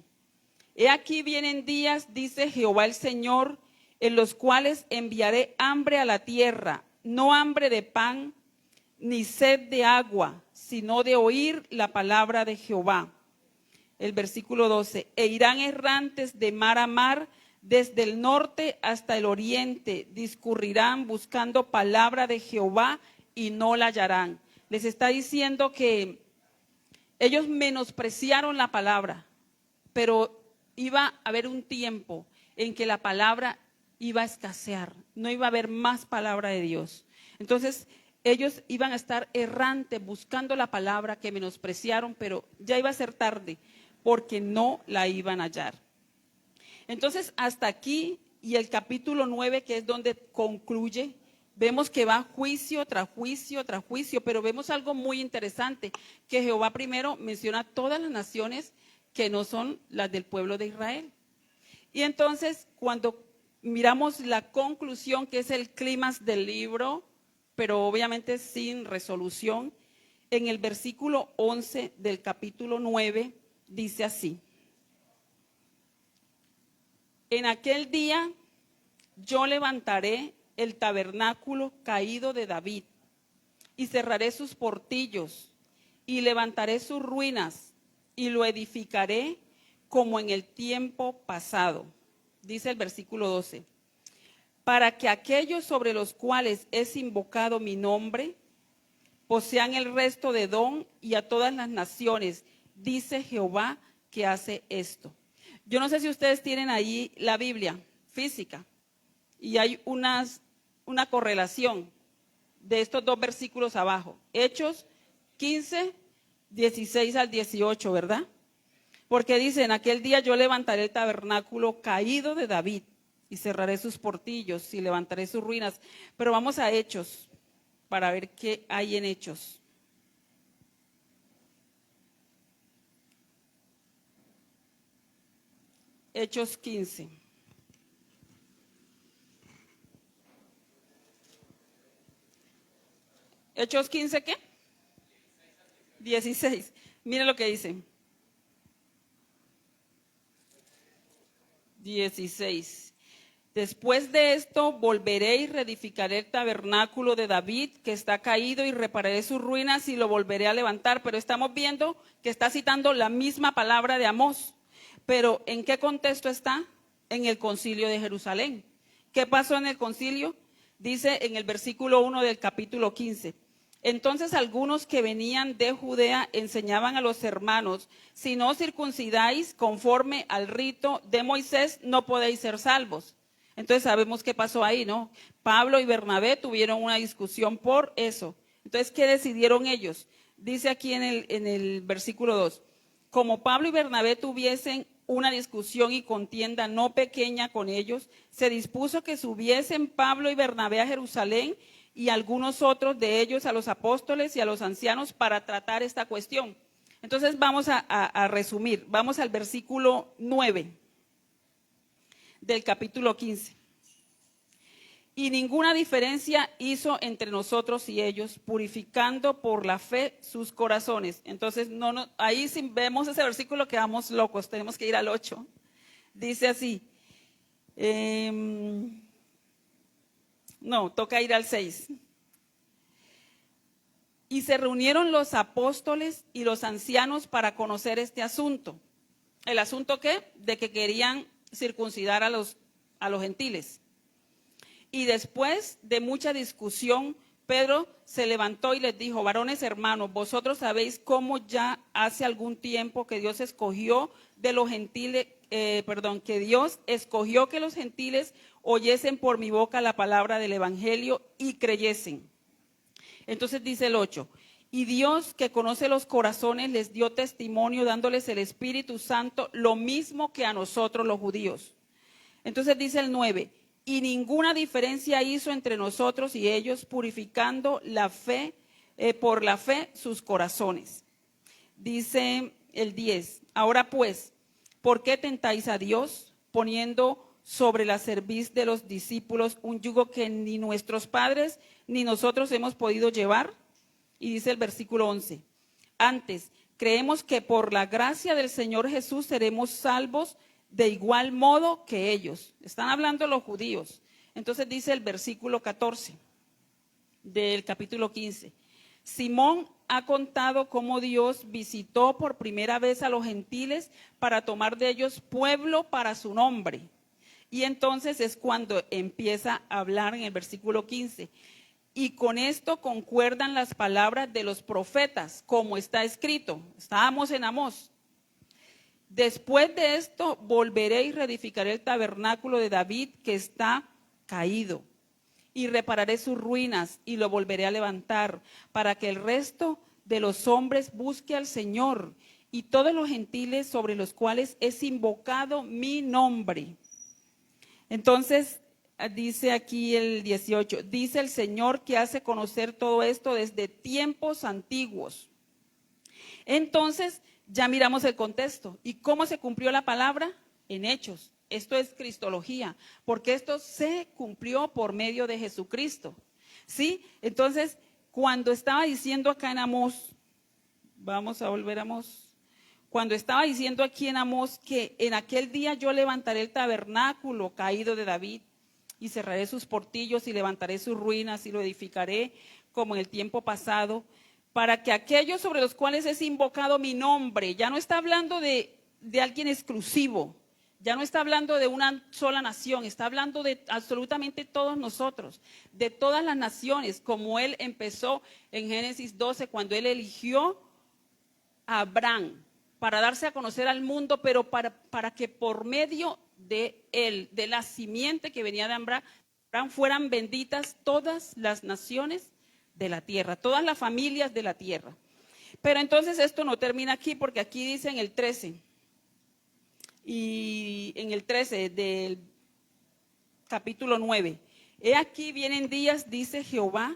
He aquí vienen días, dice Jehová el Señor, en los cuales enviaré hambre a la tierra, no hambre de pan, ni sed de agua, sino de oír la palabra de Jehová. El versículo 12, e irán errantes de mar a mar, desde el norte hasta el oriente, discurrirán buscando palabra de Jehová y no la hallarán. Les está diciendo que ellos menospreciaron la palabra, pero iba a haber un tiempo en que la palabra iba a escasear, no iba a haber más palabra de Dios. Entonces, ellos iban a estar errantes buscando la palabra que menospreciaron, pero ya iba a ser tarde porque no la iban a hallar. Entonces, hasta aquí y el capítulo 9, que es donde concluye, vemos que va juicio tras juicio tras juicio, pero vemos algo muy interesante, que Jehová primero menciona todas las naciones que no son las del pueblo de Israel. Y entonces, cuando miramos la conclusión, que es el clímax del libro, pero obviamente sin resolución, en el versículo 11 del capítulo 9, dice así: en aquel día yo levantaré el tabernáculo caído de David y cerraré sus portillos y levantaré sus ruinas y lo edificaré como en el tiempo pasado. Dice el versículo 12, para que aquellos sobre los cuales es invocado mi nombre posean el resto de Edom y a todas las naciones, dice Jehová que hace esto. Yo no sé si ustedes tienen ahí la Biblia física y hay una correlación de estos dos versículos abajo. Hechos 15, 16 al 18, ¿verdad? Porque dice, en aquel día yo levantaré el tabernáculo caído de David y cerraré sus portillos y levantaré sus ruinas. Pero vamos a Hechos para ver qué hay en Hechos. Hechos 15. Hechos 15, ¿qué? 16. Miren lo que dice. 16. Después de esto volveré y reedificaré el tabernáculo de David que está caído y repararé sus ruinas y lo volveré a levantar. Pero estamos viendo que está citando la misma palabra de Amós. Pero ¿en qué contexto está? En el concilio de Jerusalén. ¿Qué pasó en el concilio? Dice en el versículo 1 del capítulo 15. Entonces algunos que venían de Judea enseñaban a los hermanos, si no circuncidáis conforme al rito de Moisés, no podéis ser salvos. Entonces sabemos qué pasó ahí, ¿no? Pablo y Bernabé tuvieron una discusión por eso. Entonces, ¿qué decidieron ellos? Dice aquí en el versículo 2, como Pablo y Bernabé tuviesen una discusión y contienda no pequeña con ellos, se dispuso que subiesen Pablo y Bernabé a Jerusalén y algunos otros de ellos a los apóstoles y a los ancianos para tratar esta cuestión. Entonces vamos a resumir, vamos al versículo 9 del capítulo 15. Y ninguna diferencia hizo entre nosotros y ellos, purificando por la fe sus corazones. Entonces, ahí si vemos ese versículo quedamos locos, tenemos que ir al 8. Dice así, toca ir al 6. Y se reunieron los apóstoles y los ancianos para conocer este asunto. ¿El asunto qué? De que querían circuncidar a los gentiles. Y después de mucha discusión, Pedro se levantó y les dijo, varones hermanos, vosotros sabéis cómo ya hace algún tiempo que Dios escogió de los gentiles, que Dios escogió que los gentiles oyesen por mi boca la palabra del evangelio y creyesen. Entonces dice el 8, y Dios que conoce los corazones les dio testimonio dándoles el Espíritu Santo, lo mismo que a nosotros los judíos. Entonces dice el 9, y ninguna diferencia hizo entre nosotros y ellos, purificando la fe, por la fe sus corazones. Dice el 10, ahora pues, ¿por qué tentáis a Dios poniendo sobre la cerviz de los discípulos un yugo que ni nuestros padres ni nosotros hemos podido llevar? Y dice el versículo 11, antes, creemos que por la gracia del Señor Jesús seremos salvos de igual modo que ellos. Están hablando los judíos. Entonces dice el versículo 14, del capítulo 15. Simón ha contado cómo Dios visitó por primera vez a los gentiles para tomar de ellos pueblo para su nombre. Y entonces es cuando empieza a hablar en el versículo 15. Y con esto concuerdan las palabras de los profetas, como está escrito. Estábamos en Amós. Después de esto volveré y reedificaré el tabernáculo de David que está caído. Y repararé sus ruinas y lo volveré a levantar para que el resto de los hombres busque al Señor y todos los gentiles sobre los cuales es invocado mi nombre. Entonces, dice aquí el 18, dice el Señor que hace conocer todo esto desde tiempos antiguos. Entonces, ya miramos el contexto. ¿Y cómo se cumplió la palabra? En Hechos. Esto es cristología, porque esto se cumplió por medio de Jesucristo. ¿Sí? Entonces, cuando estaba diciendo acá en Amós, vamos a volver a Amós, cuando estaba diciendo aquí en Amós que en aquel día yo levantaré el tabernáculo caído de David y cerraré sus portillos y levantaré sus ruinas y lo edificaré como en el tiempo pasado, para que aquellos sobre los cuales es invocado mi nombre, ya no está hablando de alguien exclusivo, ya no está hablando de una sola nación, está hablando de absolutamente todos nosotros, de todas las naciones, como él empezó en Génesis 12, cuando él eligió a Abraham para darse a conocer al mundo, pero para que por medio de él, de la simiente que venía de Abraham, fueran benditas todas las naciones de la tierra, todas las familias de la tierra. Pero entonces esto no termina aquí, porque aquí dice en el 13, y en el 13 del capítulo 9, he aquí vienen días, dice Jehová,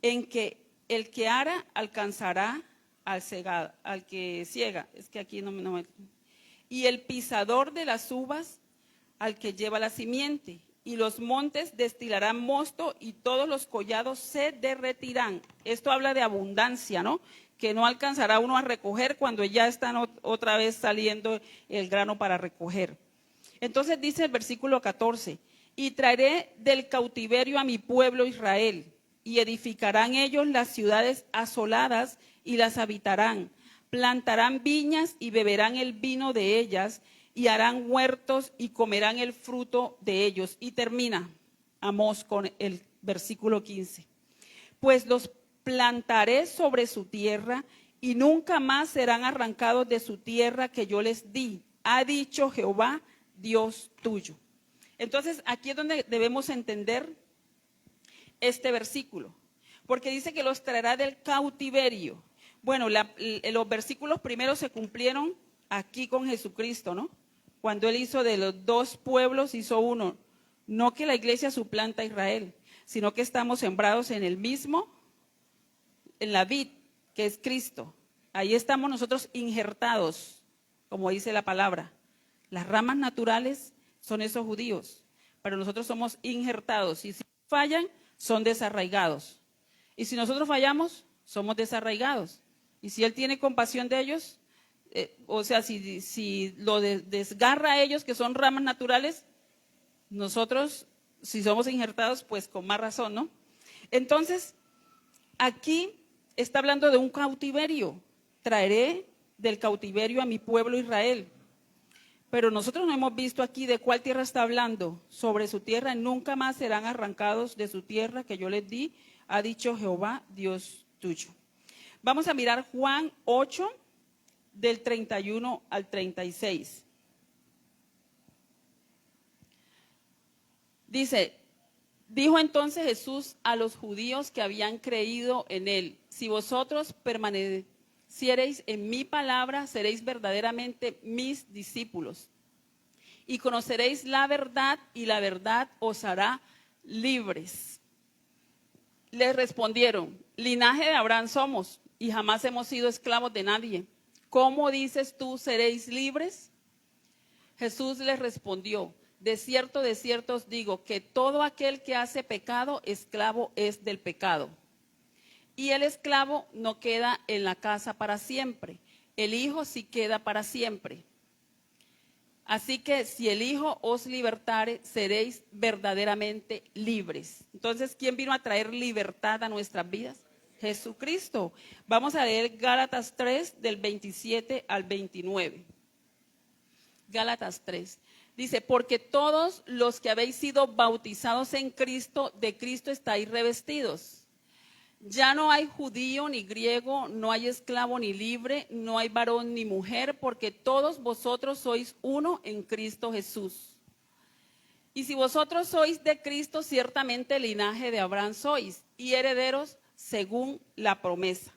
en que el que ara alcanzará al que ciega, es que aquí no me, y el pisador de las uvas al que lleva la simiente, y los montes destilarán mosto y todos los collados se derretirán. Esto habla de abundancia, ¿no? Que no alcanzará uno a recoger cuando ya están otra vez saliendo el grano para recoger. Entonces dice el versículo 14, y traeré del cautiverio a mi pueblo Israel, y edificarán ellos las ciudades asoladas y las habitarán, plantarán viñas y beberán el vino de ellas, y harán huertos y comerán el fruto de ellos. Y termina Amós con el versículo 15. Pues los plantaré sobre su tierra y nunca más serán arrancados de su tierra que yo les di, ha dicho Jehová, Dios tuyo. Entonces, aquí es donde debemos entender este versículo, porque dice que los traerá del cautiverio. Bueno, los versículos primeros se cumplieron aquí con Jesucristo, ¿no? Cuando él hizo de los dos pueblos, hizo uno. No que la iglesia suplanta a Israel, sino que estamos sembrados en el mismo, en la vid, que es Cristo. Ahí estamos nosotros injertados, como dice la palabra. Las ramas naturales son esos judíos, pero nosotros somos injertados. Y si fallan, son desarraigados. Y si nosotros fallamos, somos desarraigados. Y si él tiene compasión de ellos, o sea, si lo desgarra a ellos, que son ramas naturales, nosotros, si somos injertados, pues con más razón, ¿no? Entonces, aquí está hablando de un cautiverio. Traeré del cautiverio a mi pueblo Israel. Pero nosotros no hemos visto aquí de cuál tierra está hablando. Sobre su tierra nunca más serán arrancados de su tierra que yo les di, ha dicho Jehová, Dios tuyo. Vamos a mirar Juan 8, del 31 al 36. Dice, dijo entonces Jesús a los judíos que habían creído en él, si vosotros permaneciereis en mi palabra, seréis verdaderamente mis discípulos y conoceréis la verdad y la verdad os hará libres. Les respondieron, linaje de Abraham somos y jamás hemos sido esclavos de nadie. ¿Cómo dices tú seréis libres? Jesús les respondió, de cierto os digo que todo aquel que hace pecado, esclavo es del pecado. Y el esclavo no queda en la casa para siempre, el hijo sí queda para siempre. Así que si el Hijo os libertare, seréis verdaderamente libres. Entonces, ¿quién vino a traer libertad a nuestras vidas? Jesucristo. Vamos a leer Gálatas 3 del 27 al 29. Gálatas 3. Dice, porque todos los que habéis sido bautizados en Cristo, de Cristo estáis revestidos. Ya no hay judío ni griego, no hay esclavo ni libre, no hay varón ni mujer, porque todos vosotros sois uno en Cristo Jesús. Y si vosotros sois de Cristo, ciertamente linaje de Abraham sois, y herederos según la promesa.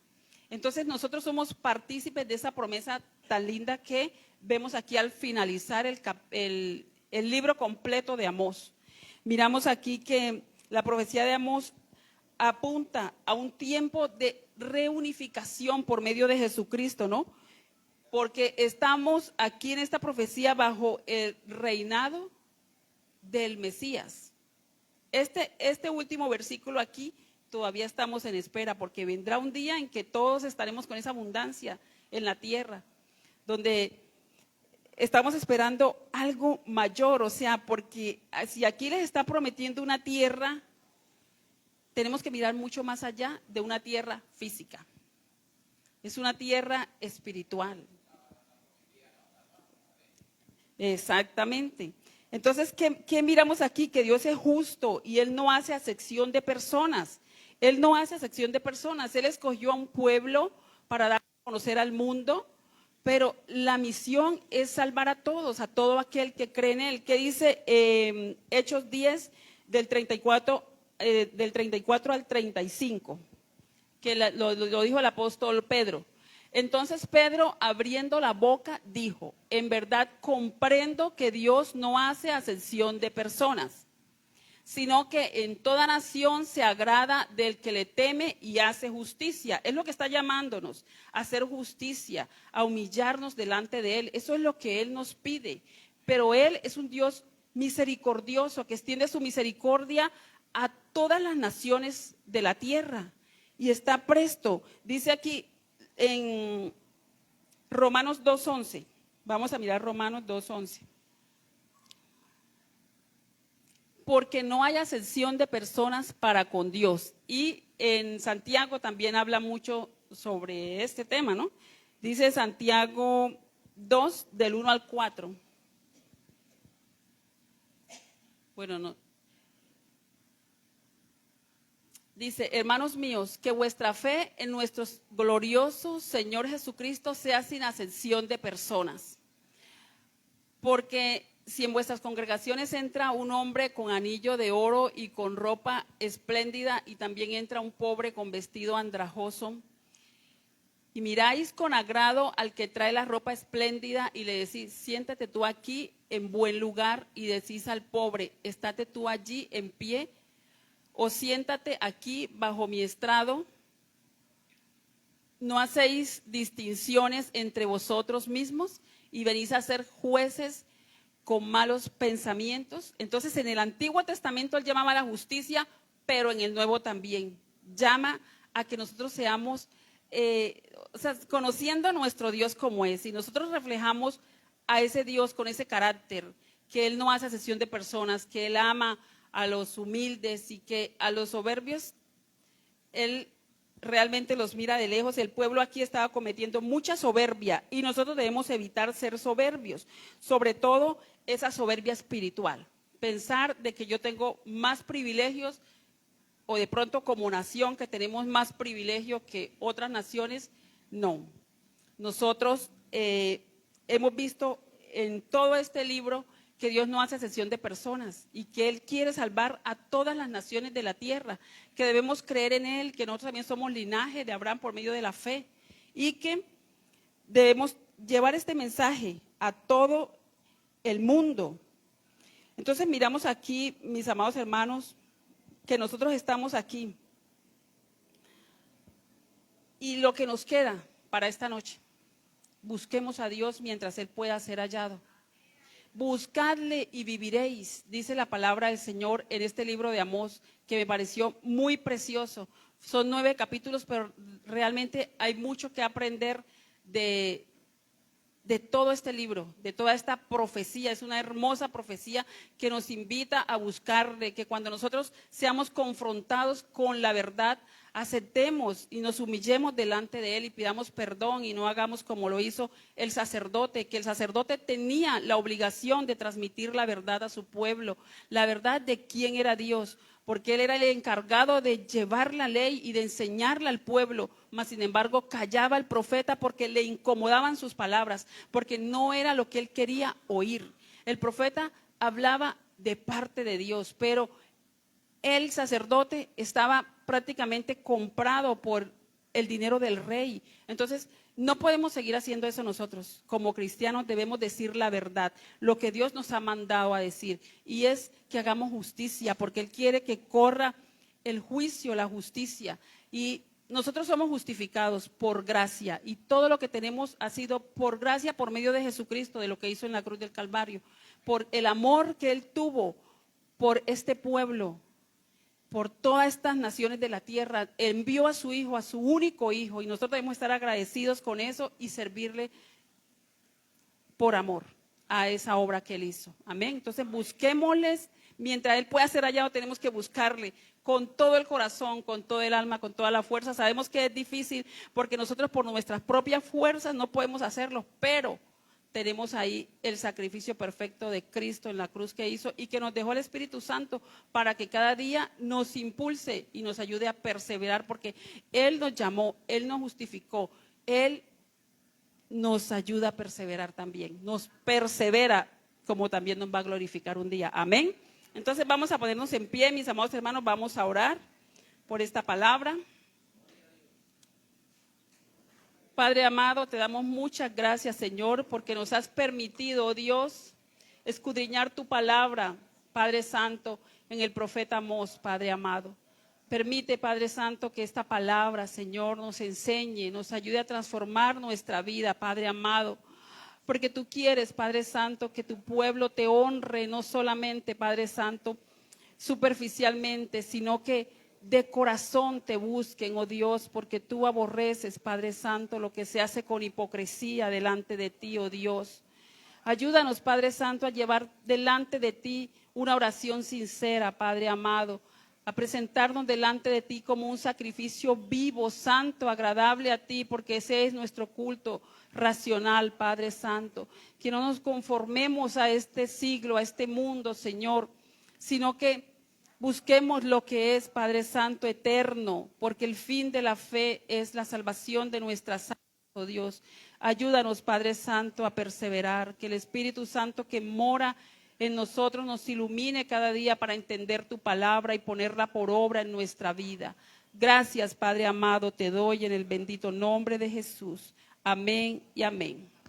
Entonces nosotros somos partícipes de esa promesa tan linda que vemos aquí al finalizar el libro completo de Amós. Miramos aquí que la profecía de Amós apunta a un tiempo de reunificación por medio de Jesucristo, ¿no? Porque estamos aquí en esta profecía bajo el reinado del Mesías. Este último versículo aquí todavía estamos en espera, porque vendrá un día en que todos estaremos con esa abundancia en la tierra, donde estamos esperando algo mayor, o sea, porque si aquí les está prometiendo una tierra, tenemos que mirar mucho más allá de una tierra física. Es una tierra espiritual. Exactamente. Entonces, ¿qué miramos aquí? Que Dios es justo y Él no hace acepción de personas. Él no hace acepción de personas. Él escogió a un pueblo para dar a conocer al mundo, pero la misión es salvar a todos, a todo aquel que cree en Él. ¿Qué dice Hechos 10 del 34 al 35? Que lo dijo el apóstol Pedro. Entonces Pedro, abriendo la boca, dijo, en verdad comprendo que Dios no hace acepción de personas, sino que en toda nación se agrada del que le teme y hace justicia. Es lo que está llamándonos, a hacer justicia, a humillarnos delante de Él. Eso es lo que Él nos pide. Pero Él es un Dios misericordioso, que extiende su misericordia a todas las naciones de la tierra. Y está presto, dice aquí en Romanos 2:11. Vamos a mirar Romanos 2:11. Porque no hay acepción de personas para con Dios. Y en Santiago también habla mucho sobre este tema, ¿no? Dice Santiago 2, del 1 al 4. Bueno, no. Dice, hermanos míos, que vuestra fe en nuestro glorioso Señor Jesucristo sea sin acepción de personas. Porque si en vuestras congregaciones entra un hombre con anillo de oro y con ropa espléndida, y también entra un pobre con vestido andrajoso, y miráis con agrado al que trae la ropa espléndida y le decís, siéntate tú aquí en buen lugar, y decís al pobre, estate tú allí en pie, o siéntate aquí bajo mi estrado, ¿no hacéis distinciones entre vosotros mismos y venís a ser jueces con malos pensamientos? Entonces, en el Antiguo Testamento Él llamaba a la justicia, pero en el Nuevo también llama a que nosotros seamos, conociendo a nuestro Dios como es, y nosotros reflejamos a ese Dios con ese carácter, que Él no hace acepción de personas, que Él ama a los humildes y que a los soberbios Él realmente los mira de lejos. El pueblo aquí estaba cometiendo mucha soberbia y nosotros debemos evitar ser soberbios, sobre todo esa soberbia espiritual. Pensar de que yo tengo más privilegios, o de pronto como nación que tenemos más privilegios que otras naciones, no. Nosotros hemos visto en todo este libro que Dios no hace acepción de personas y que Él quiere salvar a todas las naciones de la tierra, que debemos creer en Él, que nosotros también somos linaje de Abraham por medio de la fe y que debemos llevar este mensaje a todo el mundo. Entonces miramos aquí, mis amados hermanos, que nosotros estamos aquí y lo que nos queda para esta noche, busquemos a Dios mientras Él pueda ser hallado. Buscadle y viviréis, dice la palabra del Señor en este libro de Amós, que me pareció muy precioso. Son 9 capítulos, pero realmente hay mucho que aprender de de todo este libro, de toda esta profecía. Es una hermosa profecía que nos invita a buscarle, que cuando nosotros seamos confrontados con la verdad, aceptemos y nos humillemos delante de Él y pidamos perdón y no hagamos como lo hizo el sacerdote, que el sacerdote tenía la obligación de transmitir la verdad a su pueblo, la verdad de quién era Dios, porque él era el encargado de llevar la ley y de enseñarla al pueblo, mas sin embargo callaba el profeta porque le incomodaban sus palabras, porque no era lo que él quería oír. El profeta hablaba de parte de Dios, pero el sacerdote estaba prácticamente comprado por el dinero del rey. Entonces, no podemos seguir haciendo eso nosotros. Como cristianos debemos decir la verdad, lo que Dios nos ha mandado a decir, y es que hagamos justicia, porque Él quiere que corra el juicio, la justicia, y nosotros somos justificados por gracia, y todo lo que tenemos ha sido por gracia, por medio de Jesucristo, de lo que hizo en la cruz del Calvario, por el amor que Él tuvo por este pueblo, por todas estas naciones de la tierra. Envió a su hijo, a su único hijo, y nosotros debemos estar agradecidos con eso y servirle por amor a esa obra que él hizo. Amén. Entonces busquémosles, mientras él pueda ser hallado, tenemos que buscarle con todo el corazón, con todo el alma, con toda la fuerza. Sabemos que es difícil porque nosotros por nuestras propias fuerzas no podemos hacerlo, pero tenemos ahí el sacrificio perfecto de Cristo en la cruz que hizo y que nos dejó el Espíritu Santo para que cada día nos impulse y nos ayude a perseverar, porque Él nos llamó, Él nos justificó, Él nos ayuda a perseverar también, nos persevera como también nos va a glorificar un día. Amén. Entonces vamos a ponernos en pie, mis amados hermanos, vamos a orar por esta palabra. Padre amado, te damos muchas gracias, Señor, porque nos has permitido, oh Dios, escudriñar tu palabra, Padre Santo, en el profeta Amós, Padre amado. Permite, Padre Santo, que esta palabra, Señor, nos enseñe, nos ayude a transformar nuestra vida, Padre amado, porque tú quieres, Padre Santo, que tu pueblo te honre, no solamente, Padre Santo, superficialmente, sino que de corazón te busquen, oh Dios, porque tú aborreces, Padre Santo, lo que se hace con hipocresía delante de ti, oh Dios. Ayúdanos, Padre Santo, a llevar delante de ti una oración sincera, Padre amado, a presentarnos delante de ti como un sacrificio vivo, santo, agradable a ti, porque ese es nuestro culto racional, Padre Santo. Que no nos conformemos a este siglo, a este mundo, Señor, sino que busquemos lo que es, Padre Santo, eterno, porque el fin de la fe es la salvación de nuestras almas, oh Dios. Ayúdanos, Padre Santo, a perseverar, que el Espíritu Santo que mora en nosotros nos ilumine cada día para entender tu palabra y ponerla por obra en nuestra vida. Gracias, Padre amado, te doy en el bendito nombre de Jesús. Amén y amén.